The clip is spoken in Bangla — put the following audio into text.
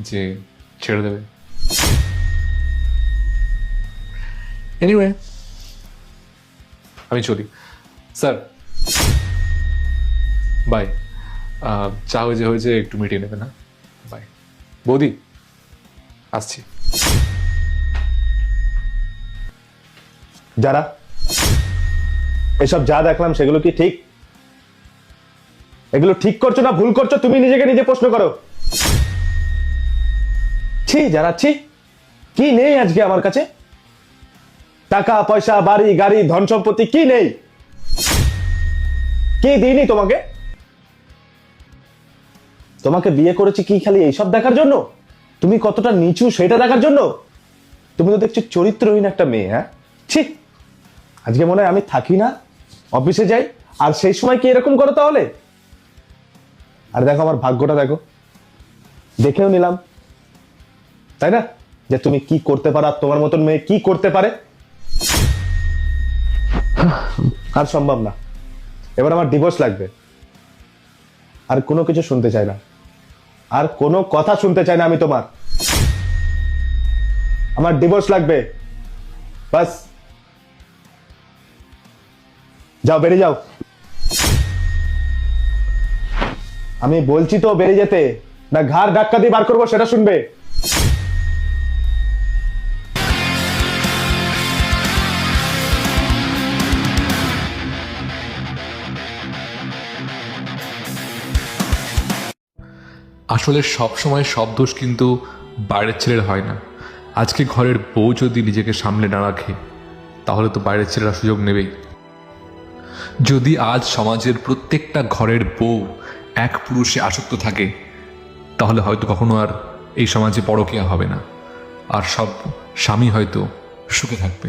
যে ছেড়ে দেবে। এনিওয়ে, আমি চলি স্যার, বাই। চা হয়েছে একটু মিটিয়ে নেবে না? বাই বৌদি, আসছি। যারা এসব যা দেখলাম সেগুলো কি ঠিক? এগুলো ঠিক করছো না ভুল করছো তুমি নিজেকে নিজে প্রশ্ন করো। ছি যারা, ছি। কি নেই আজকে আমার কাছে? টাকা পয়সা, বাড়ি গাড়ি, ধন সম্পত্তি কি নেই? কি দিইনি তোমাকে? তোমাকে বিয়ে করেছি কি খালি এইসব দেখার জন্য? তুমি কতটা নিচু সেটা দেখার জন্য? তুমি তো দেখছি চরিত্রহীন একটা মেয়ে। হ্যাঁ, ছি। আজকে মনে হয় আমি থাকি না, অফিসে যাই, আর সেই সময় কি এরকম করো তাহলে? আর দেখো আমার ভাগ্যটা দেখো, দেখেও নিলাম, তাই না, যে তুমি কি করতে পারো আর তোমার মতন মেয়ে কি করতে পারে। আর সম্ভব না, এবার আমার ডিভোর্স লাগবে। আর কোনো কিছু শুনতে চাই না, আর কোনো কথা শুনতে চাই না আমি তোমার। আমার ডিভোর্স লাগবে, বাস। যাও, বেরিয়ে যাও। আমি বলছি তো বেরিয়ে যেতে, না ঘাড় ধাক্কা দিয়ে বার করবো সেটা শুনবে। আসলে সব সময় সব দোষ কিন্তু বাইরের ছেলের হয় না। আজকে ঘরের বউ যদি নিজেকে সামলে না রাখে, তাহলে তো বাইরের ছেলেরা সুযোগ নেবেই। যদি আজ সমাজের প্রত্যেকটা ঘরের বউ এক পুরুষে আসক্ত থাকে, তাহলে হয়তো কখনো আর এই সমাজে পরকীয়া হবে না, আর সব স্বামী হয়তো সুখে থাকবে।